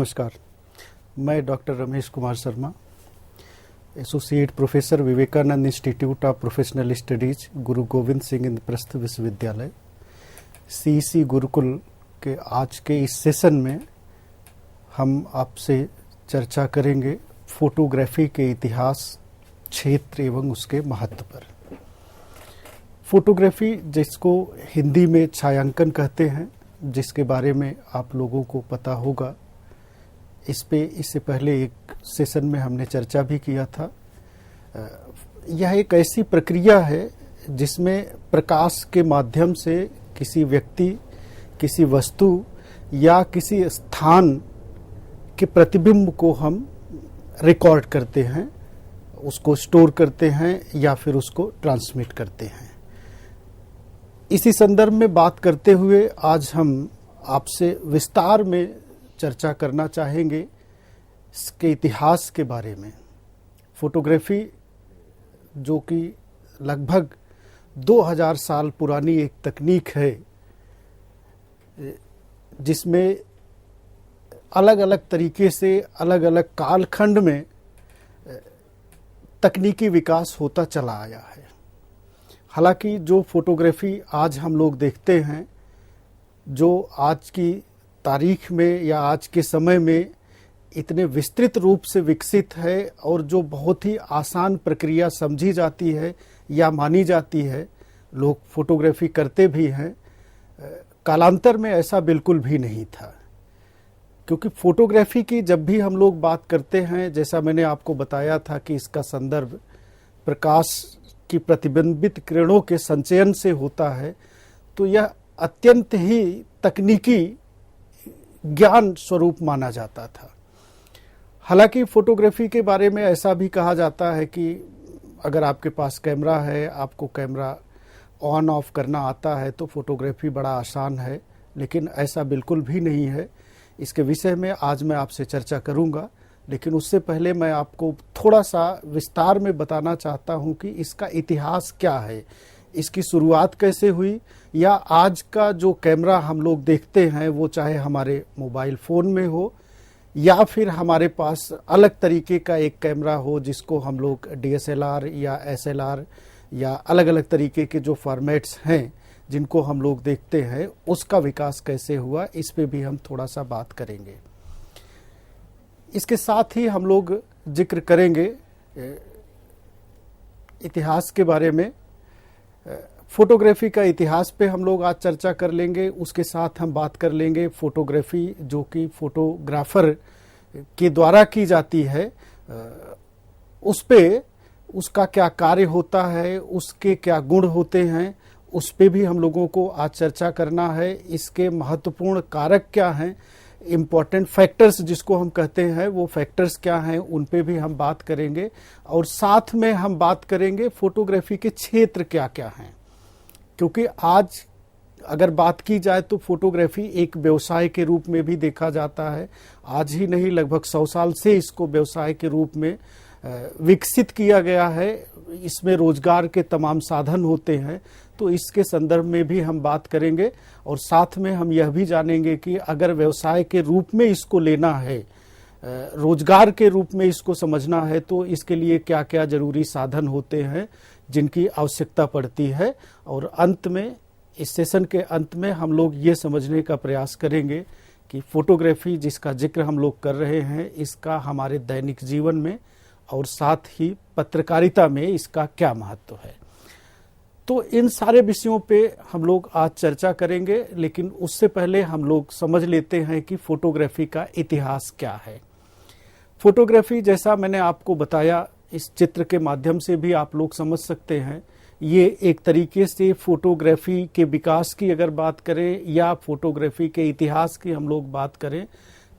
नमस्कार, मैं doctor Ramesh Kumar Sharma, associate professor, Vivekananda institute of professional studies, Guru Gobind Singh Indraprastha विश्वविद्यालय, सीईसी गुरुकुल के आज के इस सेशन में हम आपसे चर्चा करेंगे फोटोग्राफी के इतिहास, क्षेत्र एवं उसके महत्व पर। फोटोग्राफी, जिसको हिंदी में छायांकन कहते हैं, जिसके बारे में आप लोगों को पता होगा, इससे पहले एक सेशन में हमने चर्चा भी किया था। यह एक ऐसी प्रक्रिया है जिसमें प्रकाश के माध्यम से किसी व्यक्ति, किसी वस्तु या किसी स्थान के प्रतिबिंब को हम रिकॉर्ड करते हैं, उसको स्टोर करते हैं या फिर उसको ट्रांसमिट करते हैं। इसी संदर्भ में बात करते हुए आज हम आपसे विस्तार में चर्चा करना चाहेंगे इसके इतिहास के बारे में। फोटोग्राफी, जो कि लगभग 2000 साल पुरानी एक तकनीक है, जिसमें अलग अलग तरीके से अलग अलग कालखंड में तकनीकी विकास होता चला आया है। हालांकि जो फोटोग्राफी आज हम लोग देखते हैं, जो आज की तारीख में या आज के समय में इतने विस्तृत रूप से विकसित है और जो बहुत ही आसान प्रक्रिया समझी जाती है या मानी जाती है, लोग फोटोग्राफी करते भी हैं, कालांतर में ऐसा बिल्कुल भी नहीं था। क्योंकि फोटोग्राफी की जब भी हम लोग बात करते हैं, जैसा मैंने आपको बताया था कि इसका संदर्भ प्रकाश की प्रतिबिंबित किरणों के संचयन से होता है, तो यह अत्यंत ही तकनीकी ज्ञान स्वरूप माना जाता था। हालांकि फोटोग्राफी के बारे में ऐसा भी कहा जाता है कि अगर आपके पास कैमरा है, आपको कैमरा ऑन ऑफ करना आता है, तो फोटोग्राफी बड़ा आसान है, लेकिन ऐसा बिल्कुल भी नहीं है। इसके विषय में आज मैं आपसे चर्चा करूंगा, लेकिन उससे पहले मैं आपको थोड़ा सा विस्तार में बताना चाहता हूं कि इसका इतिहास क्या है, इसकी शुरुआत कैसे हुई, या आज का जो कैमरा हम लोग देखते हैं, वो चाहे हमारे मोबाइल फ़ोन में हो या फिर हमारे पास अलग तरीके का एक कैमरा हो, जिसको हम लोग DSLR या SLR या अलग अलग तरीके के जो फॉर्मेट्स हैं जिनको हम लोग देखते हैं, उसका विकास कैसे हुआ, इस पे भी हम थोड़ा सा बात करेंगे। इसके साथ ही हम लोग जिक्र करेंगे इतिहास के बारे में। फोटोग्राफी का इतिहास पे हम लोग आज चर्चा कर लेंगे। उसके साथ हम बात कर लेंगे फोटोग्राफी जो कि फोटोग्राफर के द्वारा की जाती है, उस पे उसका क्या कार्य होता है, उसके क्या गुण होते हैं, उस पे भी हम लोगों को आज चर्चा करना है। इसके महत्वपूर्ण कारक क्या हैं, इम्पॉर्टेंट फैक्टर्स जिसको हम कहते हैं, वो फैक्टर्स क्या हैं, उन पे भी हम बात करेंगे। और साथ में हम बात करेंगे फोटोग्राफी के क्षेत्र क्या क्या हैं, क्योंकि आज अगर बात की जाए तो फोटोग्राफी एक व्यवसाय के रूप में भी देखा जाता है। आज ही नहीं, लगभग 100 साल से इसको व्यवसाय के रूप में विकसित किया गया है। इसमें रोजगार के तमाम साधन होते हैं, तो इसके संदर्भ में भी हम बात करेंगे। और साथ में हम यह भी जानेंगे कि अगर व्यवसाय के रूप में इसको लेना है, रोजगार के रूप में इसको समझना है, तो इसके लिए क्या क्या जरूरी साधन होते हैं जिनकी आवश्यकता पड़ती है। और अंत में, इस सेशन के अंत में हम लोग ये समझने का प्रयास करेंगे कि फोटोग्राफी जिसका जिक्र हम लोग कर रहे हैं, इसका हमारे दैनिक जीवन में और साथ ही पत्रकारिता में इसका क्या महत्व है। तो इन सारे विषयों पे हम लोग आज चर्चा करेंगे, लेकिन उससे पहले हम लोग समझ लेते हैं कि फोटोग्राफी का इतिहास क्या है। फोटोग्राफी, जैसा मैंने आपको बताया, इस चित्र के माध्यम से भी आप लोग समझ सकते हैं, ये एक तरीके से फोटोग्राफी के विकास की अगर बात करें या फोटोग्राफी के इतिहास की हम लोग बात करें,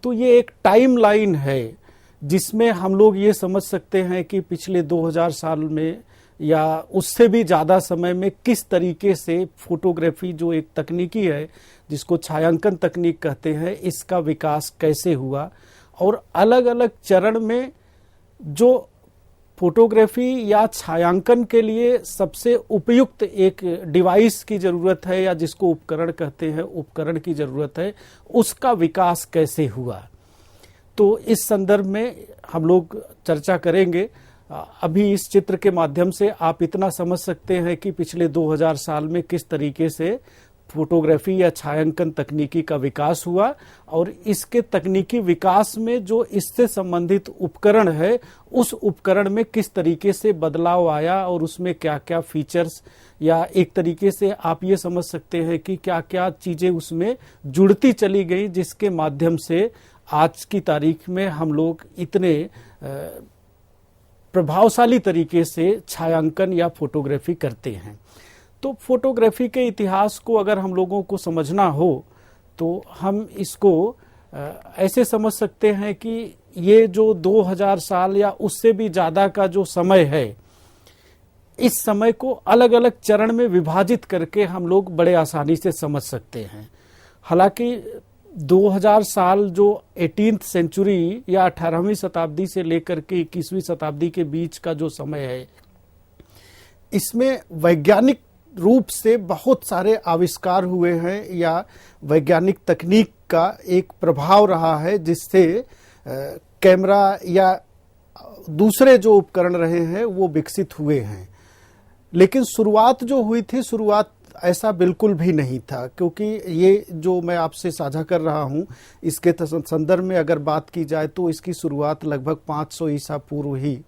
तो ये एक टाइम लाइन है जिसमें हम लोग ये समझ सकते हैं कि पिछले 2000 साल में या उससे भी ज़्यादा समय में किस तरीके से फोटोग्राफी जो एक तकनीकी है, जिसको छायांकन तकनीक कहते हैं, इसका विकास कैसे हुआ। और अलग अलग चरण में जो फोटोग्राफी या छायांकन के लिए सबसे उपयुक्त एक डिवाइस की ज़रूरत है, या जिसको उपकरण कहते हैं, उपकरण की ज़रूरत है, उसका विकास कैसे हुआ। तो इस संदर्भ में हम लोग चर्चा करेंगे। अभी इस चित्र के माध्यम से आप इतना समझ सकते हैं कि पिछले 2000 साल में किस तरीके से फोटोग्राफी या छायांकन तकनीकी का विकास हुआ और इसके तकनीकी विकास में जो इससे संबंधित उपकरण है उस उपकरण में किस तरीके से बदलाव आया और उसमें क्या क्या फीचर्स या एक तरीके से आप ये समझ सकते हैं कि क्या क्या चीजें उसमें जुड़ती चली गई, जिसके माध्यम से आज की तारीख में हम लोग इतने प्रभावशाली तरीके से छायांकन या फोटोग्राफी करते हैं। तो फोटोग्राफी के इतिहास को अगर हम लोगों को समझना हो तो हम इसको ऐसे समझ सकते हैं कि ये जो 2000 साल या उससे भी ज़्यादा का जो समय है, इस समय को अलग अलग चरण में विभाजित करके हम लोग बड़े आसानी से समझ सकते हैं। हालांकि 2000 साल जो 18th सेंचुरी या 18वीं शताब्दी से लेकर के 21वीं शताब्दी के बीच का जो समय है, इसमें वैज्ञानिक रूप से बहुत सारे आविष्कार हुए हैं या वैज्ञानिक तकनीक का एक प्रभाव रहा है, जिससे कैमरा या दूसरे जो उपकरण रहे हैं वो विकसित हुए हैं। लेकिन शुरुआत जो हुई थी, शुरुआत ऐसा बिल्कुल भी नहीं था, क्योंकि ये जो मैं आपसे साझा कर रहा हूँ इसके संदर्भ में अगर बात की जाए तो इसकी शुरुआत लगभग 500 ईसा पूर्व ही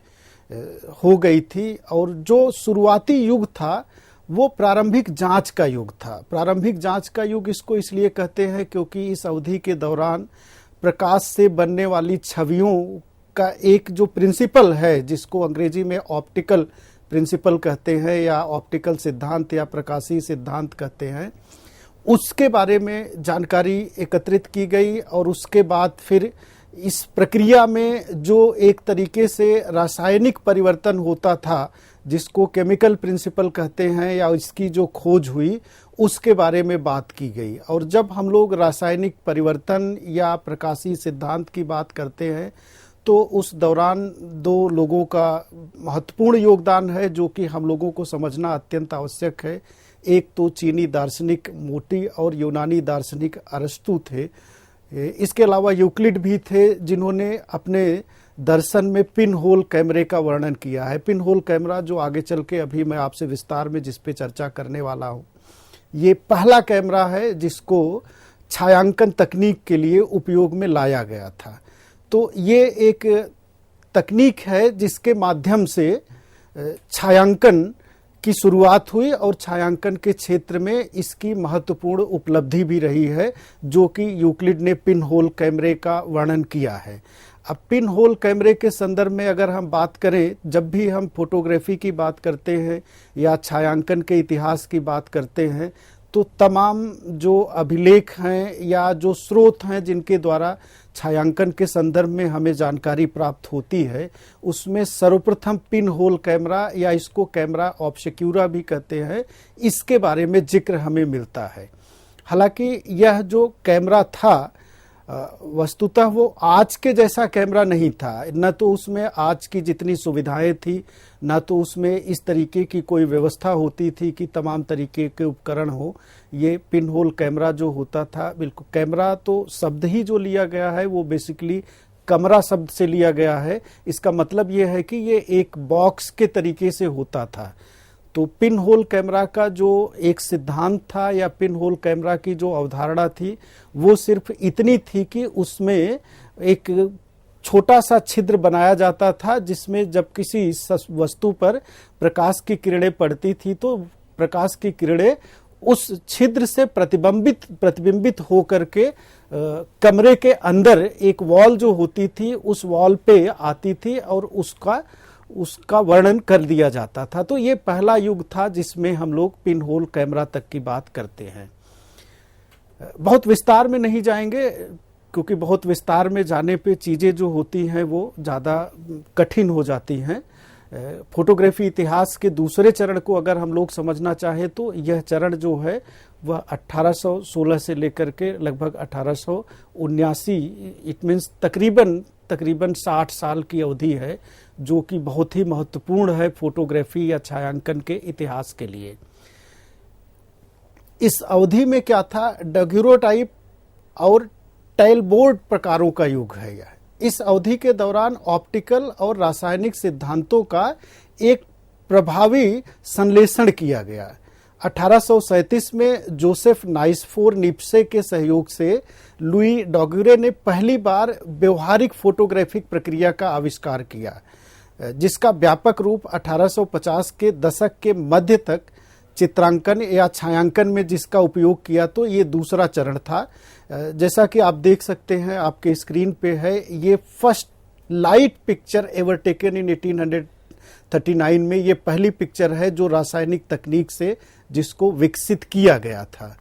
हो गई थी। और जो शुरुआती युग था वो प्रारंभिक जांच का युग था। प्रारंभिक जांच का युग इसको इसलिए कहते हैं क्योंकि इस अवधि के दौरान प्रकाश से बनने वाली छवियों का एक जो प्रिंसिपल है, जिसको अंग्रेजी में ऑप्टिकल प्रिंसिपल कहते हैं या ऑप्टिकल सिद्धांत या प्रकाशीय सिद्धांत कहते हैं, उसके बारे में जानकारी एकत्रित की गई। और उसके बाद फिर इस प्रक्रिया में जो एक तरीके से रासायनिक परिवर्तन होता था, जिसको केमिकल प्रिंसिपल कहते हैं, या इसकी जो खोज हुई उसके बारे में बात की गई। और जब हम लोग रासायनिक परिवर्तन या प्रकाशीय सिद्धांत की बात करते हैं तो उस दौरान दो लोगों का महत्वपूर्ण योगदान है जो कि हम लोगों को समझना अत्यंत आवश्यक है। एक तो चीनी दार्शनिक मोटी और यूनानी दार्शनिक अरस्तु थे। इसके अलावा यूक्लिड भी थे, जिन्होंने अपने दर्शन में पिन होल कैमरे का वर्णन किया है। पिन होल कैमरा जो आगे चल के अभी मैं आपसे विस्तार में जिस पे चर्चा करने वाला हूँ, ये पहला कैमरा है जिसको छायांकन तकनीक के लिए उपयोग में लाया गया था। तो ये एक तकनीक है जिसके माध्यम से छायांकन की शुरुआत हुई और छायांकन के क्षेत्र में इसकी महत्वपूर्ण उपलब्धि भी रही है, जो कि यूक्लिड ने पिन होल कैमरे का वर्णन किया है। अब पिन होल कैमरे के संदर्भ में अगर हम बात करें, जब भी हम फोटोग्राफी की बात करते हैं या छायांकन के इतिहास की बात करते हैं, तो तमाम जो अभिलेख हैं या जो स्रोत हैं जिनके द्वारा छायांकन के संदर्भ में हमें जानकारी प्राप्त होती है, उसमें सर्वप्रथम पिन होल कैमरा या इसको कैमरा ऑब्स्क्यूरा भी कहते हैं, इसके बारे में जिक्र हमें मिलता है। हालांकि यह जो कैमरा था वस्तुतः वो आज के जैसा कैमरा नहीं था, न तो उसमें आज की जितनी सुविधाएं थी, न तो उसमें इस तरीके की कोई व्यवस्था होती थी कि तमाम तरीके के उपकरण हो। ये पिन होल कैमरा जो होता था, बिल्कुल कैमरा तो शब्द ही जो लिया गया है वो बेसिकली कमरा शब्द से लिया गया है। इसका मतलब ये है कि ये एक बॉक्स के तरीके से होता था। तो पिन होल कैमरा का जो एक सिद्धांत था या पिन होल कैमरा की जो अवधारणा थी वो सिर्फ इतनी थी कि उसमें एक छोटा सा छिद्र बनाया जाता था, जिसमें जब किसी वस्तु पर प्रकाश की किरणें पड़ती थी तो प्रकाश की किरणें उस छिद्र से प्रतिबिंबित होकर के कमरे के अंदर एक वॉल जो होती थी उस वॉल पे आती थी और उसका वर्णन कर दिया जाता था। तो ये पहला युग था जिसमें हम लोग पिन होल कैमरा तक की बात करते हैं। बहुत विस्तार में नहीं जाएंगे, क्योंकि बहुत विस्तार में जाने पे चीज़ें जो होती हैं वो ज़्यादा कठिन हो जाती हैं। फोटोग्राफी इतिहास के दूसरे चरण को अगर हम लोग समझना चाहें तो यह चरण जो है वह 1816 से लेकर के लगभग 1879, इट मीन्स तकरीबन 60 साल की अवधि है, जो कि बहुत ही महत्वपूर्ण है फोटोग्राफी या छायांकन के इतिहास के लिए। इस अवधि में क्या था, डग्यूरोटाइप और टैलबोर्ड प्रकारों का युग है यह। इस अवधि के दौरान ऑप्टिकल और रासायनिक सिद्धांतों का एक प्रभावी संश्लेषण किया गया। 1837 में जोसेफ नाइसफोर निप्से के सहयोग से लुई डॉगुरे ने पहली बार व्यवहारिक फोटोग्राफिक प्रक्रिया का आविष्कार किया, जिसका व्यापक रूप 1850 के दशक के मध्य तक चित्रांकन या छायांकन में जिसका उपयोग किया, तो ये दूसरा चरण था। जैसा कि आप देख सकते हैं, आपके स्क्रीन पे है, ये first light picture ever taken in 1839 में ये पहली पिक्चर है जो रासायनिक तकनीक से जिसको विकसित किया गया था।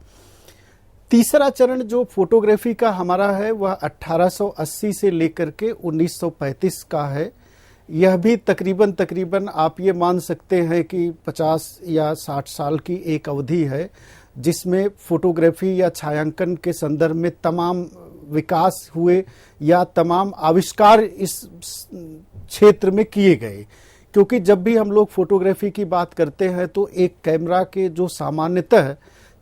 तीसरा चरण जो फोटोग्राफी का हमारा है वह 1880 से लेकर के 1935 का है। यह भी तकरीबन आप ये मान सकते हैं कि 50 या 60 साल की एक अवधि है, जिसमें फोटोग्राफी या छायांकन के संदर्भ में तमाम विकास हुए या तमाम आविष्कार इस क्षेत्र में किए गए। क्योंकि जब भी हम लोग फोटोग्राफी की बात करते हैं तो एक कैमरा के जो सामान्यतः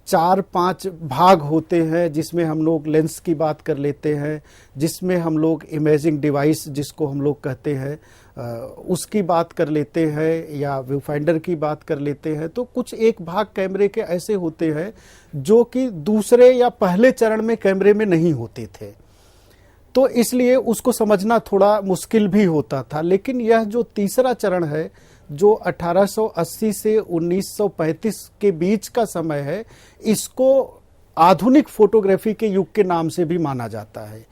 4-5 भाग होते हैं, जिसमें हम लोग लेंस की बात कर लेते हैं, जिसमें हम लोग इमेजिंग डिवाइस जिसको हम लोग कहते हैं उसकी बात कर लेते हैं, या व्यू फाइंडर की बात कर लेते हैं। तो कुछ एक भाग कैमरे के ऐसे होते हैं जो कि दूसरे या पहले चरण में कैमरे में नहीं होते थे, तो इसलिए उसको समझना थोड़ा मुश्किल भी होता था। लेकिन यह जो तीसरा चरण है जो 1880 से 1935 के बीच का समय है, इसको आधुनिक फोटोग्राफी के युग के नाम से भी माना जाता है।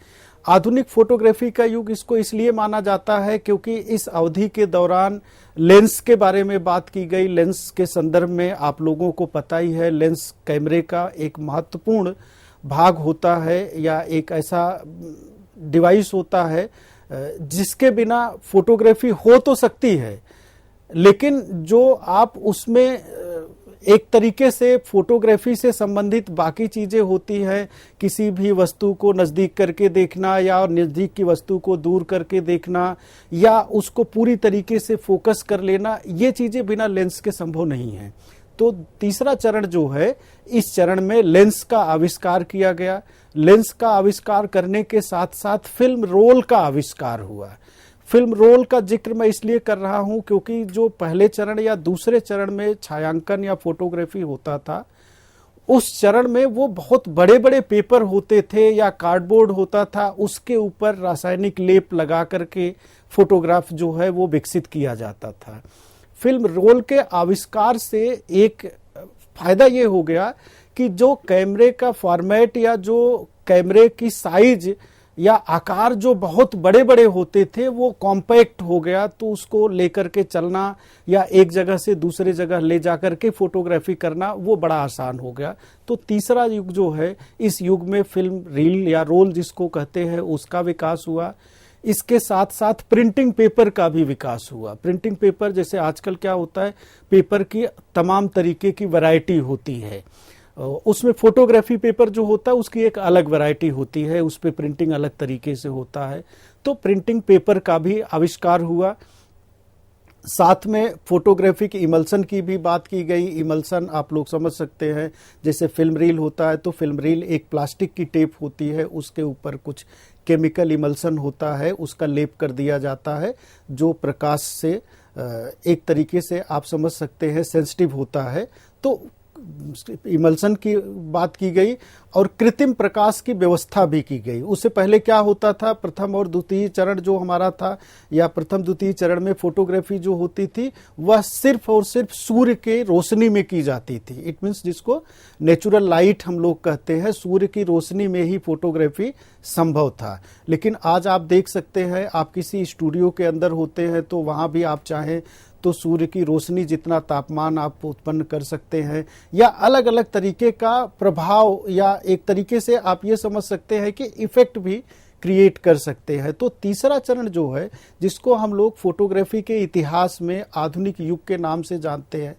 आधुनिक फोटोग्राफी का युग इसको इसलिए माना जाता है क्योंकि इस अवधि के दौरान लेंस के बारे में बात की गई। लेंस के संदर्भ में आप लोगों को पता ही है, लेंस कैमरे का एक महत्वपूर्ण भाग होता है या एक ऐसा डिवाइस होता है जिसके बिना फोटोग्राफी हो तो सकती है, लेकिन जो आप उसमें एक तरीके से फोटोग्राफी से संबंधित बाकी चीजें होती हैं, किसी भी वस्तु को नजदीक करके देखना या नजदीक की वस्तु को दूर करके देखना या उसको पूरी तरीके से फोकस कर लेना, ये चीजें बिना लेंस के संभव नहीं है। तो तीसरा चरण जो है, इस चरण में लेंस का आविष्कार किया गया। लेंस का आविष्कार करने के साथ साथ फिल्म रोल का आविष्कार हुआ। फिल्म रोल का जिक्र मैं इसलिए कर रहा हूं क्योंकि जो पहले चरण या दूसरे चरण में छायांकन या फोटोग्राफी होता था, उस चरण में वो बहुत बड़े बड़े पेपर होते थे या कार्डबोर्ड होता था, उसके ऊपर रासायनिक लेप लगा करके फोटोग्राफ जो है वो विकसित किया जाता था। फिल्म रोल के आविष्कार से एक फायदा ये हो गया कि जो कैमरे का फॉर्मेट या जो कैमरे की साइज या आकार जो बहुत बड़े बड़े होते थे वो कॉम्पैक्ट हो गया, तो उसको लेकर के चलना या एक जगह से दूसरे जगह ले जाकर के फोटोग्राफी करना वो बड़ा आसान हो गया। तो तीसरा युग जो है, इस युग में फिल्म रील या रोल जिसको कहते हैं उसका विकास हुआ। इसके साथ साथ प्रिंटिंग पेपर का भी विकास हुआ। प्रिंटिंग पेपर जैसे आजकल क्या होता है, पेपर की तमाम तरीके की वैरायटी होती है, उसमें फोटोग्राफी पेपर जो होता है उसकी एक अलग वैरायटी होती है, उस पर प्रिंटिंग अलग तरीके से होता है। तो प्रिंटिंग पेपर का भी आविष्कार हुआ। साथ में फोटोग्राफी की इमल्सन की भी बात की गई। इमल्सन आप लोग समझ सकते हैं, जैसे फिल्म रील होता है तो फिल्म रील एक प्लास्टिक की टेप होती है, उसके ऊपर कुछ केमिकल इमल्सन होता है, उसका लेप कर दिया जाता है जो प्रकाश से एक तरीके से आप समझ सकते हैं सेंसिटिव होता है। तो इमल्सन की बात की गई और कृत्रिम प्रकाश की व्यवस्था भी की गई। उससे पहले क्या होता था, प्रथम और द्वितीय चरण जो हमारा था या प्रथम द्वितीय चरण में फोटोग्राफी जो होती थी वह सिर्फ और सिर्फ सूर्य के रोशनी में की जाती थी। इट मीन्स जिसको नेचुरल लाइट हम लोग कहते हैं, सूर्य की रोशनी में ही फोटोग्राफी संभव था। लेकिन आज आप देख सकते हैं, आप किसी स्टूडियो के अंदर होते हैं तो वहां भी आप चाहें तो सूर्य की रोशनी जितना तापमान आप उत्पन्न कर सकते हैं या अलग अलग तरीके का प्रभाव या एक तरीके से आप ये समझ सकते हैं कि इफेक्ट भी क्रिएट कर सकते हैं। तो तीसरा चरण जो है, जिसको हम लोग फोटोग्राफी के इतिहास में आधुनिक युग के नाम से जानते हैं,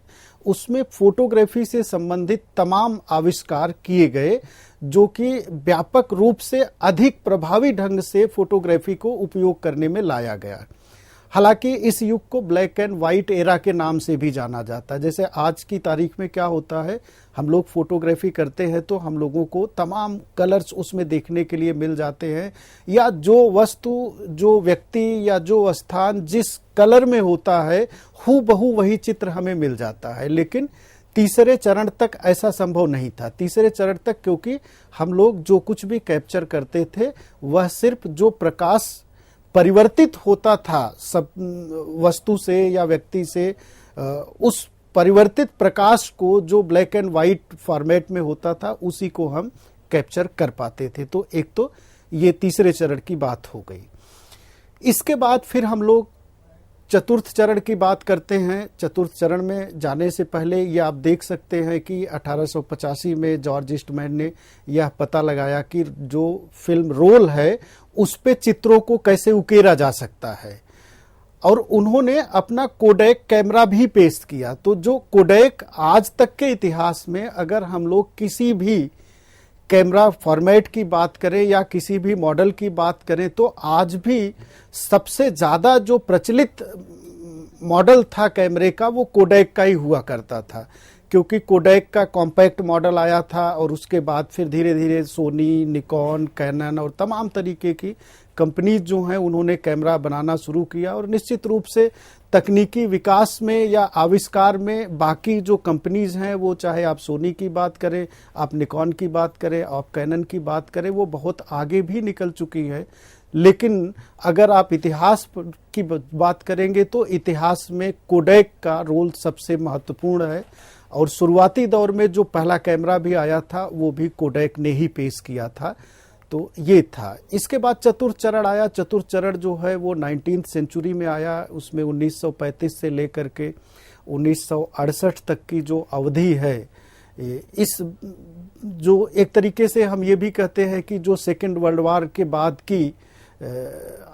उसमें फोटोग्राफी से संबंधित तमाम आविष्कार किए गए जो कि व्यापक रूप से अधिक प्रभावी ढंग से फोटोग्राफी को उपयोग करने में लाया गया। हालांकि इस युग को ब्लैक एंड व्हाइट एरा के नाम से भी जाना जाता है। जैसे आज की तारीख में क्या होता है, हम लोग फोटोग्राफी करते हैं तो हम लोगों को तमाम कलर्स उसमें देखने के लिए मिल जाते हैं, या जो वस्तु, जो व्यक्ति या जो स्थान जिस कलर में होता है हूबहू वही चित्र हमें मिल जाता है। लेकिन तीसरे चरण तक ऐसा संभव नहीं था। तीसरे चरण तक क्योंकि हम लोग जो कुछ भी कैप्चर करते थे वह सिर्फ जो प्रकाश परिवर्तित होता था सब वस्तु से या व्यक्ति से, उस परिवर्तित प्रकाश को जो ब्लैक एंड व्हाइट फॉर्मेट में होता था उसी को हम कैप्चर कर पाते थे। तो एक तो ये तीसरे चरण की बात हो गई। इसके बाद फिर हम लोग चतुर्थ चरण की बात करते हैं। चतुर्थ चरण में जाने से पहले ये आप देख सकते हैं कि 1885 में जॉर्ज ईस्टमैन ने यह पता लगाया कि जो फिल्म रोल है उस पे चित्रों को कैसे उकेरा जा सकता है, और उन्होंने अपना कोडैक कैमरा भी पेश किया। तो जो कोडैक आज तक के इतिहास में अगर हम लोग किसी भी कैमरा फॉर्मेट की बात करें या किसी भी मॉडल की बात करें तो आज भी सबसे ज्यादा जो प्रचलित मॉडल था कैमरे का वो कोडैक का ही हुआ करता था, क्योंकि कोडैक का कॉम्पैक्ट मॉडल आया था और उसके बाद फिर धीरे धीरे सोनी, निकॉन, कैनन और तमाम तरीके की कंपनीज जो हैं उन्होंने कैमरा बनाना शुरू किया। और निश्चित रूप से तकनीकी विकास में या आविष्कार में बाकी जो कंपनीज हैं, वो चाहे आप सोनी की बात करें, आप निकॉन की बात करें, आप कैनन की बात करें, वो बहुत आगे भी निकल चुकी है। लेकिन अगर आप इतिहास की बात करेंगे तो इतिहास में कोडैक का रोल सबसे महत्वपूर्ण है, और शुरुआती दौर में जो पहला कैमरा भी आया था वो भी कोडैक ने ही पेश किया था। तो ये था। इसके बाद चतुर्थ चरण आया। चतुर्थ चरण जो है वो 19वीं सेंचुरी में आया। उसमें 1935 से लेकर के 1968 तक की जो अवधि है, इस जो एक तरीके से हम ये भी कहते हैं कि जो सेकेंड वर्ल्ड वॉर के बाद की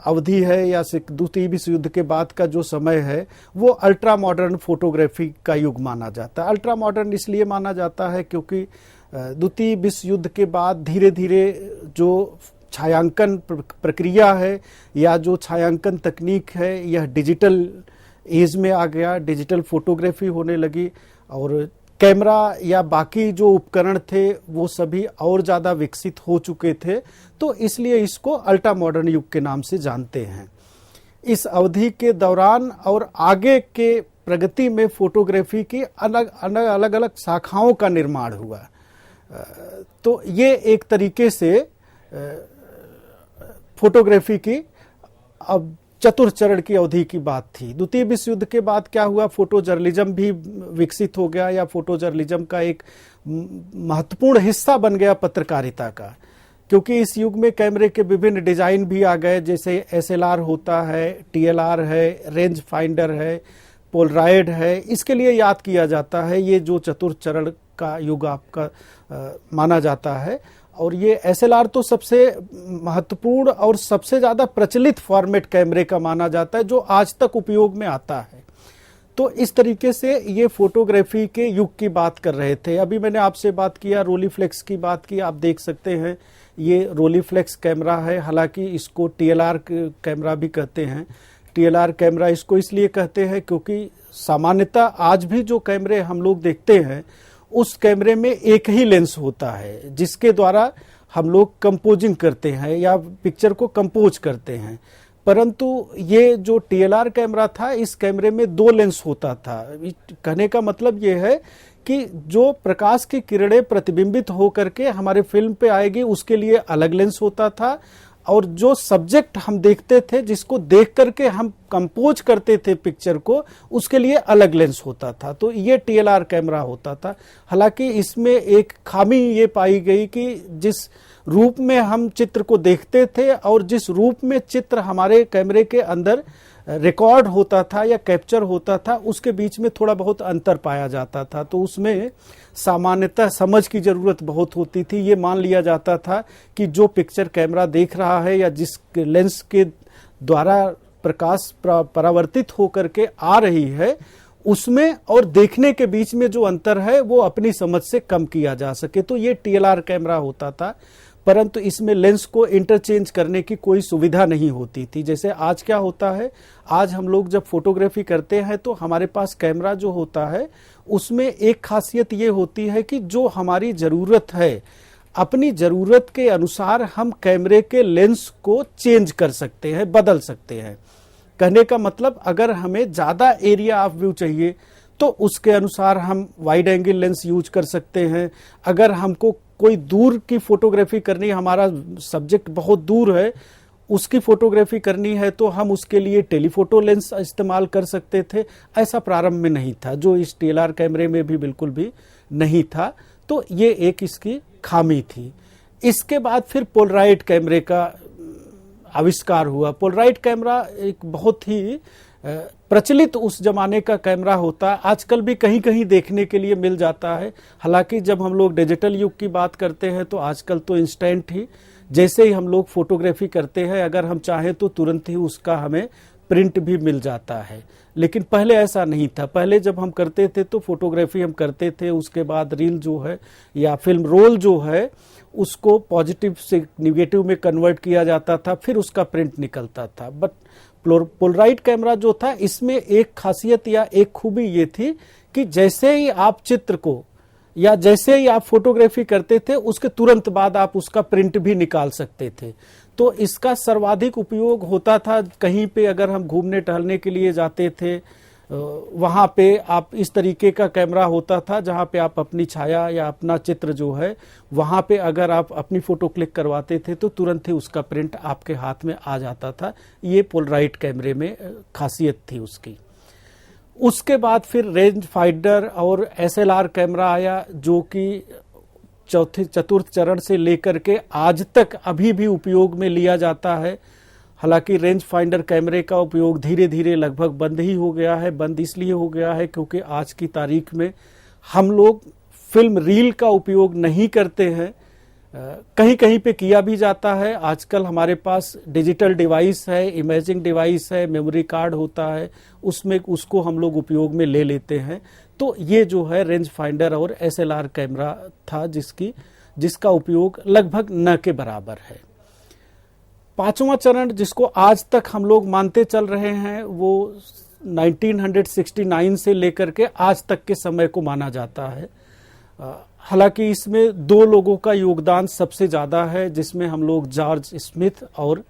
अवधि है या द्वितीय विश्व युद्ध के बाद का जो समय है वो अल्ट्रा मॉडर्न फोटोग्राफी का युग माना जाता है। अल्ट्रा मॉडर्न इसलिए माना जाता है क्योंकि द्वितीय विश्व युद्ध के बाद धीरे धीरे जो छायांकन प्रक्रिया है या जो छायांकन तकनीक है यह डिजिटल एज में आ गया, डिजिटल फोटोग्राफी होने लगी, और कैमरा या बाकी जो उपकरण थे वो सभी और ज़्यादा विकसित हो चुके थे। तो इसलिए इसको अल्ट्रा मॉडर्न युग के नाम से जानते हैं। इस अवधि के दौरान और आगे के प्रगति में फोटोग्राफी की अलग अलग शाखाओं का निर्माण हुआ। तो ये एक तरीके से फोटोग्राफी की अब चतुर्थ चरण की अवधि की बात थी। द्वितीय विश्व युद्ध के बाद क्या हुआ, फोटो जर्नलिज्म भी विकसित हो गया, या फोटो जर्नलिज्म का एक महत्वपूर्ण हिस्सा बन गया पत्रकारिता का, क्योंकि इस युग में कैमरे के विभिन्न डिजाइन भी आ गए, जैसे SLR होता है, TLR है, रेंज फाइंडर है, पोलराइड है। इसके लिए याद किया जाता है ये जो चतुर्थ चरण का युग आपका माना जाता है। और ये SLR तो सबसे महत्वपूर्ण और सबसे ज़्यादा प्रचलित फॉर्मेट कैमरे का माना जाता है जो आज तक उपयोग में आता है। तो इस तरीके से ये फोटोग्राफी के युग की बात कर रहे थे। अभी मैंने आपसे बात किया, रोलीफ्लेक्स की बात की, आप देख सकते हैं ये रोलीफ्लेक्स कैमरा है। हालांकि इसको TLR कैमरा भी कहते हैं। TLR कैमरा इसको इसलिए कहते हैं क्योंकि सामान्यतः आज भी जो कैमरे हम लोग देखते हैं उस कैमरे में एक ही लेंस होता है जिसके द्वारा हम लोग कंपोजिंग करते हैं या पिक्चर को कंपोज करते हैं। परंतु ये जो TLR कैमरा था, इस कैमरे में 2 लेंस होता था। कहने का मतलब ये है कि जो प्रकाश की किरणें प्रतिबिंबित होकर के हमारे फिल्म पे आएगी उसके लिए अलग लेंस होता था, और जो सब्जेक्ट हम देखते थे, जिसको देख करके हम कंपोज करते थे पिक्चर को, उसके लिए अलग लेंस होता था। तो ये TLR कैमरा होता था। हालांकि इसमें एक खामी ये पाई गई कि जिस रूप में हम चित्र को देखते थे और जिस रूप में चित्र हमारे कैमरे के अंदर रिकॉर्ड होता था या कैप्चर होता था, उसके बीच में थोड़ा बहुत अंतर पाया जाता था। तो उसमें सामान्यतः समझ की जरूरत बहुत होती थी। ये मान लिया जाता था कि जो पिक्चर कैमरा देख रहा है या जिस लेंस के द्वारा प्रकाश परावर्तित होकर के आ रही है, उसमें और देखने के बीच में जो अंतर है वो अपनी समझ से कम किया जा सके। तो ये TLR कैमरा होता था। परंतु इसमें लेंस को इंटरचेंज करने की कोई सुविधा नहीं होती थी। जैसे आज क्या होता है, आज हम लोग जब फोटोग्राफी करते हैं तो हमारे पास कैमरा जो होता है उसमें एक खासियत ये होती है कि जो हमारी ज़रूरत है, अपनी ज़रूरत के अनुसार हम कैमरे के लेंस को चेंज कर सकते हैं, बदल सकते हैं। कहने का मतलब, अगर हमें ज़्यादा एरिया ऑफ व्यू चाहिए तो उसके अनुसार हम वाइड एंगल लेंस यूज कर सकते हैं। अगर हमको कोई दूर की फोटोग्राफी करनी है, हमारा सब्जेक्ट बहुत दूर है, उसकी फोटोग्राफी करनी है, तो हम उसके लिए टेलीफोटो लेंस इस्तेमाल कर सकते थे। ऐसा प्रारंभ में नहीं था, जो इस DSLR कैमरे में भी बिल्कुल भी नहीं था। तो ये एक इसकी खामी थी। इसके बाद फिर पोलराइड कैमरे का आविष्कार हुआ। पोलराइड कैमरा एक बहुत ही प्रचलित उस जमाने का कैमरा होता है, आजकल भी कहीं कहीं देखने के लिए मिल जाता है। हालांकि जब हम लोग डिजिटल युग की बात करते हैं तो आजकल तो इंस्टेंट ही, जैसे ही हम लोग फोटोग्राफी करते हैं, अगर हम चाहें तो तुरंत ही उसका हमें प्रिंट भी मिल जाता है। लेकिन पहले ऐसा नहीं था। पहले जब हम करते थे तो फोटोग्राफी हम करते थे, उसके बाद रील जो है या फिल्म रोल जो है उसको पॉजिटिव से निगेटिव में कन्वर्ट किया जाता था, फिर उसका प्रिंट निकलता था। बट पोलराइड कैमरा जो था, इसमें एक खासियत या एक खूबी ये थी कि जैसे ही आप चित्र को या जैसे ही आप फोटोग्राफी करते थे, उसके तुरंत बाद आप उसका प्रिंट भी निकाल सकते थे। तो इसका सर्वाधिक उपयोग होता था कहीं पे अगर हम घूमने टहलने के लिए जाते थे, वहाँ पे आप इस तरीके का कैमरा होता था जहाँ पे आप अपनी छाया या अपना चित्र जो है वहाँ पे अगर आप अपनी फ़ोटो क्लिक करवाते थे तो तुरंत ही उसका प्रिंट आपके हाथ में आ जाता था। ये पोलराइड कैमरे में खासियत थी उसकी। उसके बाद फिर रेंज फाइंडर और SLR कैमरा आया, जो कि चतुर्थ चरण से लेकर के आज तक अभी भी उपयोग में लिया जाता है। हालांकि रेंज फाइंडर कैमरे का उपयोग धीरे धीरे लगभग बंद ही हो गया है। बंद इसलिए हो गया है क्योंकि आज की तारीख में हम लोग फिल्म रील का उपयोग नहीं करते हैं। कहीं कहीं पे किया भी जाता है। आजकल हमारे पास डिजिटल डिवाइस है, इमेजिंग डिवाइस है, मेमोरी कार्ड होता है, उसमें उसको हम लोग उपयोग में ले लेते हैं। तो ये जो है रेंज फाइंडर और SLR कैमरा था जिसका उपयोग लगभग न के बराबर है। पांचवा चरण जिसको आज तक हम लोग मानते चल रहे हैं वो 1969 से लेकर के आज तक के समय को माना जाता है। हालांकि इसमें दो लोगों का योगदान सबसे ज़्यादा है, जिसमें हम लोग जॉर्ज स्मिथ और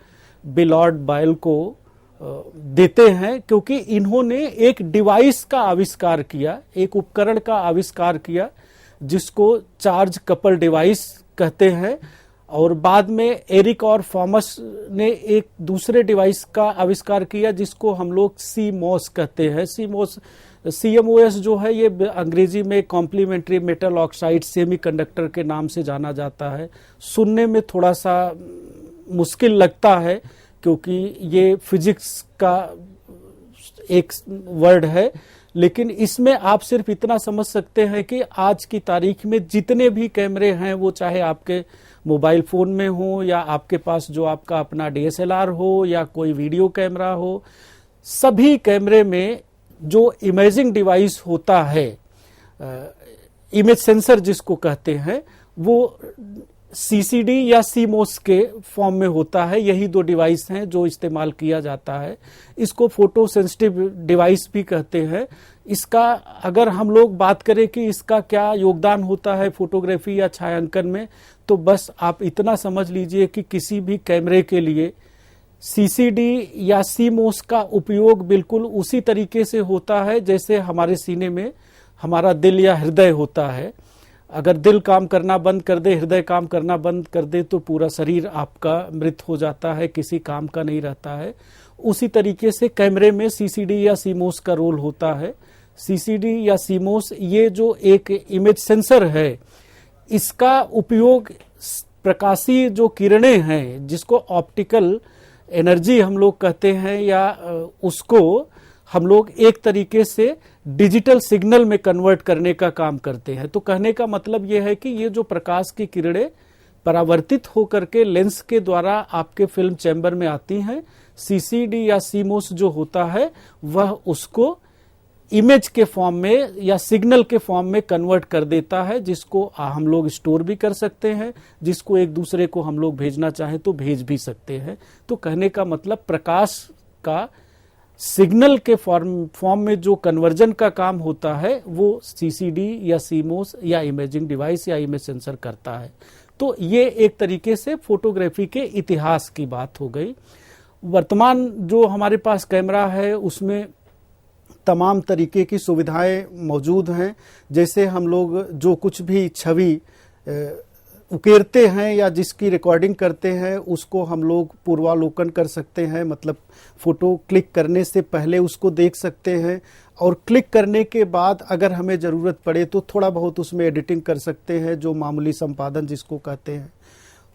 बिलॉर्ड बायल को देते हैं, क्योंकि इन्होंने एक डिवाइस का आविष्कार किया, एक उपकरण का आविष्कार किया जिसको चार्ज कपल डिवाइस कहते हैं। और बाद में एरिक और थॉमस ने एक दूसरे डिवाइस का आविष्कार किया जिसको हम लोग CMOS कहते हैं। CMOS जो है ये अंग्रेजी में कॉम्प्लीमेंट्री मेटल ऑक्साइड सेमीकंडक्टर के नाम से जाना जाता है। सुनने में थोड़ा सा मुश्किल लगता है क्योंकि ये फिजिक्स का एक वर्ड है, लेकिन इसमें आप सिर्फ इतना समझ सकते हैं कि आज की तारीख में जितने भी कैमरे हैं, वो चाहे आपके मोबाइल फ़ोन में हो या आपके पास जो आपका अपना DSLR हो या कोई वीडियो कैमरा हो, सभी कैमरे में जो इमेजिंग डिवाइस होता है, इमेज सेंसर जिसको कहते हैं, वो CCD या CMOS के फॉर्म में होता है। यही दो डिवाइस हैं जो इस्तेमाल किया जाता है। इसको फोटो सेंसिटिव डिवाइस भी कहते हैं। इसका अगर हम लोग बात करें कि इसका क्या योगदान होता है फोटोग्राफी या छायांकन में, तो बस आप इतना समझ लीजिए कि किसी भी कैमरे के लिए CCD या CMOS का उपयोग बिल्कुल उसी तरीके से होता है जैसे हमारे सीने में हमारा दिल या हृदय होता है। अगर दिल काम करना बंद कर दे, हृदय काम करना बंद कर दे, तो पूरा शरीर आपका मृत हो जाता है, किसी काम का नहीं रहता है। उसी तरीके से कैमरे में CCD या CMOS का रोल होता है। CCD या CMOS ये जो एक इमेज सेंसर है, इसका उपयोग प्रकाशीय जो किरणें हैं जिसको ऑप्टिकल एनर्जी हम लोग कहते हैं, या उसको हम लोग एक तरीके से डिजिटल सिग्नल में कन्वर्ट करने का काम करते हैं। तो कहने का मतलब यह है कि ये जो प्रकाश की किरणें परावर्तित होकर के लेंस के द्वारा आपके फिल्म चैम्बर में आती हैं, CCD या CMOS जो होता है वह उसको इमेज के फॉर्म में या सिग्नल के फॉर्म में कन्वर्ट कर देता है, जिसको हम लोग स्टोर भी कर सकते हैं, जिसको एक दूसरे को हम लोग भेजना चाहें तो भेज भी सकते हैं। तो कहने का मतलब प्रकाश का सिग्नल के फॉर्म में जो कन्वर्जन का काम होता है वो सीसीडी या सीमोस या इमेजिंग डिवाइस या इमेज सेंसर करता है। तो ये एक तरीके से फोटोग्राफी के इतिहास की बात हो गई। वर्तमान जो हमारे पास कैमरा है उसमें तमाम तरीके की सुविधाएं मौजूद हैं। जैसे हम लोग जो कुछ भी छवि उकेरते हैं या जिसकी रिकॉर्डिंग करते हैं उसको हम लोग पूर्वावलोकन कर सकते हैं, मतलब फोटो क्लिक करने से पहले उसको देख सकते हैं और क्लिक करने के बाद अगर हमें ज़रूरत पड़े तो थोड़ा बहुत उसमें एडिटिंग कर सकते हैं, जो मामूली संपादन जिसको कहते हैं।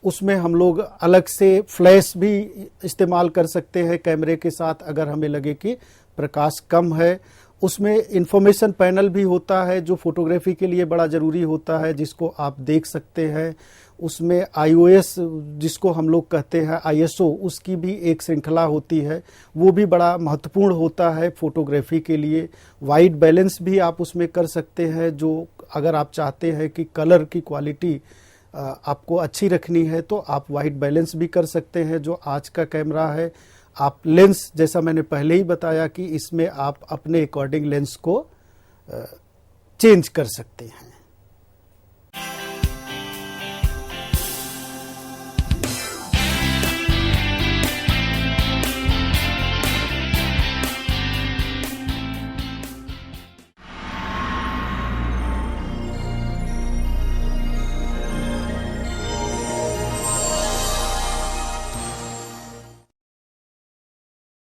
उसमें हम लोग अलग से फ्लैश भी इस्तेमाल कर सकते हैं कैमरे के साथ, अगर हमें लगे कि प्रकाश कम है। उसमें इंफॉर्मेशन पैनल भी होता है जो फोटोग्राफी के लिए बड़ा ज़रूरी होता है, जिसको आप देख सकते हैं। उसमें iOS जिसको हम लोग कहते हैं ISO, उसकी भी एक श्रृंखला होती है, वो भी बड़ा महत्वपूर्ण होता है फोटोग्राफी के लिए। वाइट बैलेंस भी आप उसमें कर सकते हैं, जो अगर आप चाहते हैं कि कलर की क्वालिटी आपको अच्छी रखनी है तो आप वाइट बैलेंस भी कर सकते हैं, जो आज का कैमरा है। आप लेंस, जैसा मैंने पहले ही बताया कि इसमें आप अपने अकॉर्डिंग लेंस को चेंज कर सकते हैं।